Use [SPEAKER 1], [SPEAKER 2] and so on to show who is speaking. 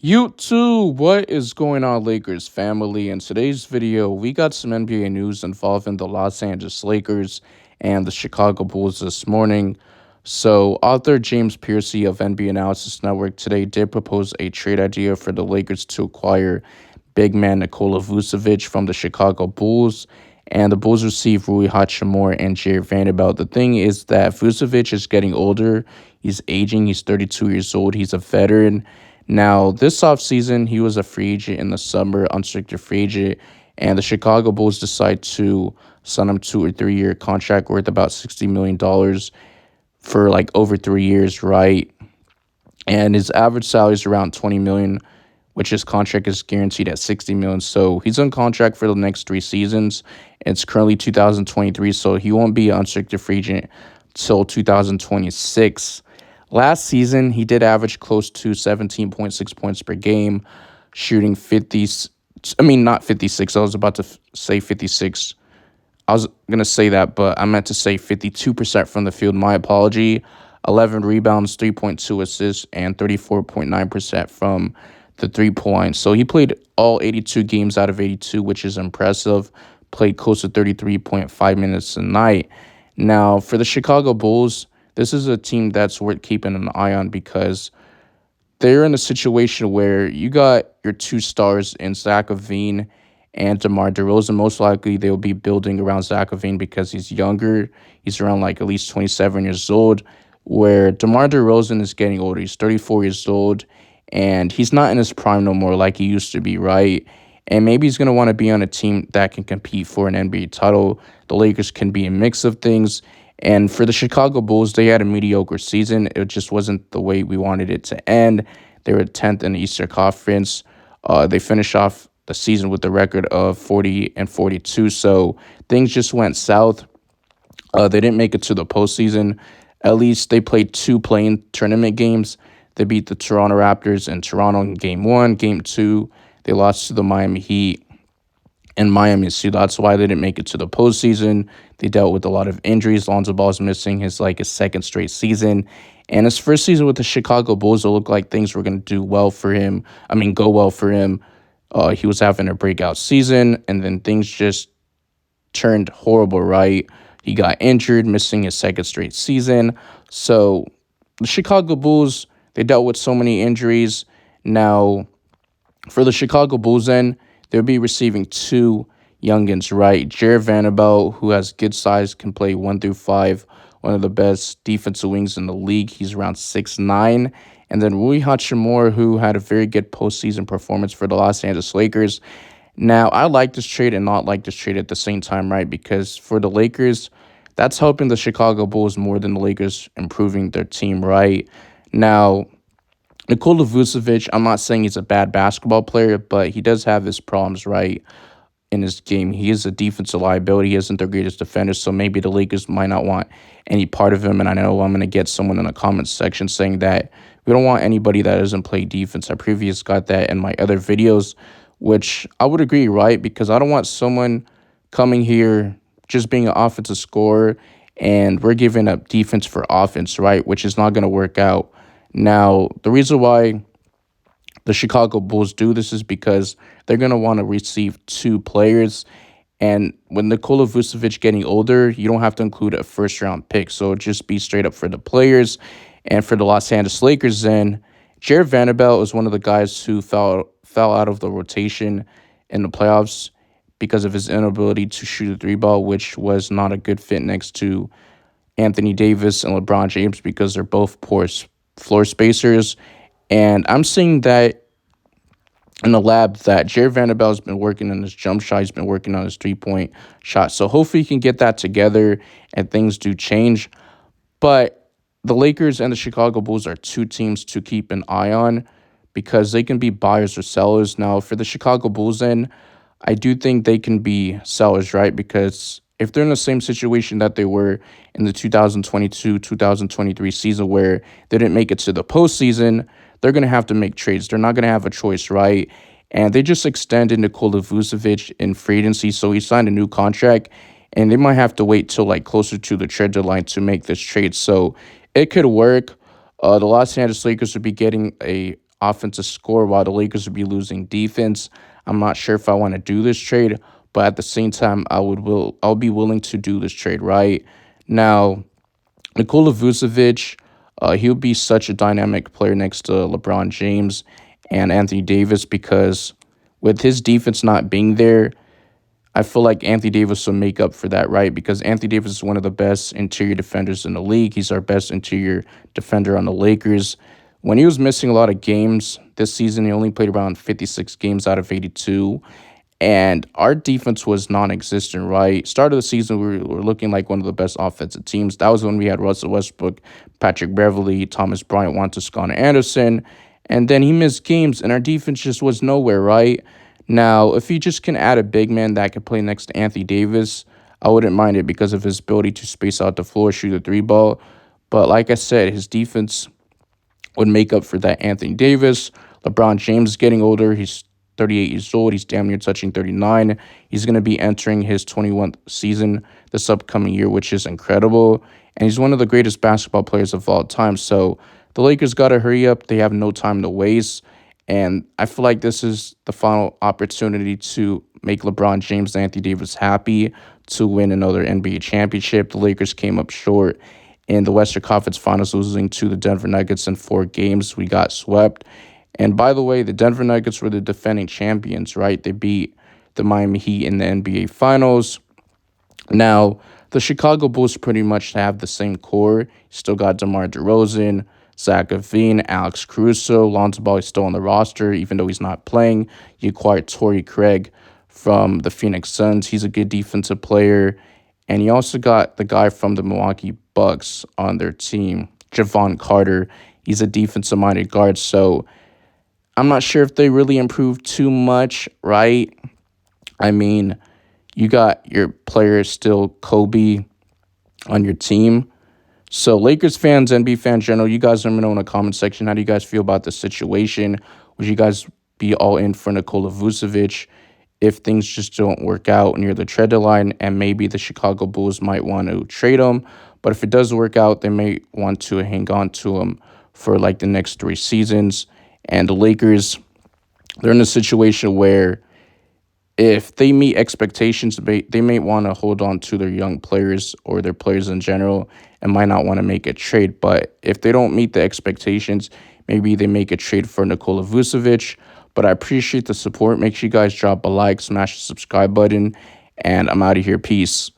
[SPEAKER 1] YouTube, what is going on, Lakers family? In today's video, we got some NBA news involving the Los Angeles Lakers and the Chicago Bulls this morning. So, author James Piercy of NBA Analysis Network today did propose a trade idea for the Lakers to acquire big man Nikola Vucevic from the Chicago Bulls. And the Bulls receive Rui Hachimura and Jared Vanderbilt. The thing is that Vucevic is getting older. He's aging. He's 32 years old. He's a veteran. Now, this offseason, he was a free agent in the summer, unrestricted free agent, and the Chicago Bulls decide to sign him to a 3-year contract worth about $60 million for like over 3 years, right? And his average salary is around $20 million, which his contract is guaranteed at $60 million. So he's on contract for the next 3 seasons. It's currently 2023, so he won't be an unrestricted free agent till 2026. Last season, he did average close to 17.6 points per game, shooting 50. I mean, not 56. I was about to say 56. I was going to say that, but I meant to say 52% from the field. My apology. 11 rebounds, 3.2 assists, and 34.9% from the three-point. So he played all 82 games out of 82, which is impressive. Played close to 33.5 minutes a night. Now, for the Chicago Bulls, this is a team that's worth keeping an eye on because they're in a situation where you got your 2 stars in Zach LaVine and DeMar DeRozan. Most likely they'll be building around Zach LaVine because he's younger. He's around like at least 27 years old, where DeMar DeRozan is getting older. He's 34 years old, and he's not in his prime no more like he used to be, right? And maybe he's going to want to be on a team that can compete for an NBA title. The Lakers can be a mix of things. And for the Chicago Bulls, they had a mediocre season. It just wasn't the way we wanted it to end. They were 10th in the Eastern Conference. They finished off the season with a record of 40-42. So things just went south. They didn't make it to the postseason. At least they played 2 play-in tournament games. They beat the Toronto Raptors in Toronto in Game 1. Game 2, they lost to the Miami Heat in Miami. So that's why they didn't make it to the postseason. They dealt with a lot of injuries. Lonzo Ball's missing his second straight season. And his first season with the Chicago Bulls, it looked like things were going to do well for him. Go well for him. He was having a breakout season, and then things just turned horrible, right? He got injured, missing his second straight season. So the Chicago Bulls, they dealt with so many injuries. Now, for the Chicago Bulls then, they'll be receiving 2 youngins, right? Jared Vanderbilt, who has good size, can play 1 through 5, one of the best defensive wings in the league. He's around 6'9". And then Rui Hachimura, who had a very good postseason performance for the Los Angeles Lakers. Now, I like this trade and not like this trade at the same time, right? Because for the Lakers, that's helping the Chicago Bulls more than the Lakers improving their team, right? Now, Nikola Vucevic, I'm not saying he's a bad basketball player, but he does have his problems, right, in his game. He is a defensive liability. He isn't their greatest defender, so maybe the Lakers might not want any part of him. And I know I'm going to get someone in the comments section saying that we don't want anybody that doesn't play defense. I previously got that in my other videos, which I would agree, right, because I don't want someone coming here just being an offensive scorer and we're giving up defense for offense, right, which is not going to work out. Now, the reason why the Chicago Bulls do this is because they're going to want to receive 2 players. And with Nikola Vucevic getting older, you don't have to include a first-round pick. So just be straight up for the players. And for the Los Angeles Lakers then, Jared Vanderbilt is one of the guys who fell out of the rotation in the playoffs because of his inability to shoot a 3-ball, which was not a good fit next to Anthony Davis and LeBron James because they're both poor floor spacers. And I'm seeing that in the lab that Jared Vanderbilt has been working on his jump shot. He's been working on his 3-point shot. So hopefully he can get that together and things do change. But the Lakers and the Chicago Bulls are 2 teams to keep an eye on because they can be buyers or sellers. Now, for the Chicago Bulls then, I do think they can be sellers, right? Because if they're in the same situation that they were in the 2022-2023 season where they didn't make it to the postseason, they're going to have to make trades. They're not going to have a choice, right? And they just extended Nikola Vucevic in free agency, so he signed a new contract, and they might have to wait till closer to the trade deadline to make this trade. So it could work. The Los Angeles Lakers would be getting a offensive score while the Lakers would be losing defense. I'm not sure if I want to do this trade, but at the same time, I'll be willing to do this trade, right? Now, Nikola Vucevic, he'll be such a dynamic player next to LeBron James and Anthony Davis because with his defense not being there, I feel like Anthony Davis will make up for that, right? Because Anthony Davis is one of the best interior defenders in the league. He's our best interior defender on the Lakers. When he was missing a lot of games this season, he only played around 56 games out of 82. And our defense was non-existent, right? Start of the season, we were looking like one of the best offensive teams. That was when we had Russell Westbrook, Patrick Beverley, Thomas Bryant, Juan Toscano Anderson. And then he missed games, and our defense just was nowhere, right? Now, if he just can add a big man that could play next to Anthony Davis, I wouldn't mind it because of his ability to space out the floor, shoot a three ball. But like I said, his defense would make up for that. Anthony Davis, LeBron James is getting older. He's 38 years old. He's damn near touching 39. He's going to be entering his 21st season this upcoming year, which is incredible. And he's one of the greatest basketball players of all time. So the Lakers got to hurry up. They have no time to waste. And I feel like this is the final opportunity to make LeBron James and Anthony Davis happy to win another NBA championship. The Lakers came up short in the Western Conference Finals, losing to the Denver Nuggets in 4 games. We got swept. And by the way, the Denver Nuggets were the defending champions, right? They beat the Miami Heat in the NBA Finals. Now, the Chicago Bulls pretty much have the same core. Still got DeMar DeRozan, Zach LaVine, Alex Caruso. Lonzo Ball is still on the roster, even though he's not playing. You acquired Torrey Craig from the Phoenix Suns. He's a good defensive player. And you also got the guy from the Milwaukee Bucks on their team, Javon Carter. He's a defensive-minded guard, so I'm not sure if they really improved too much, right? I mean, you got your player still Kobe on your team. So Lakers fans, NBA fans general, you guys let me know in the comment section. How do you guys feel about the situation? Would you guys be all in for Nikola Vucevic if things just don't work out near the trade deadline? And maybe the Chicago Bulls might want to trade him. But if it does work out, they may want to hang on to him for like the next 3 seasons. And the Lakers, they're in a situation where if they meet expectations, they may want to hold on to their young players or their players in general and might not want to make a trade. But if they don't meet the expectations, maybe they make a trade for Nikola Vucevic. But I appreciate the support. Make sure you guys drop a like, smash the subscribe button, and I'm out of here. Peace.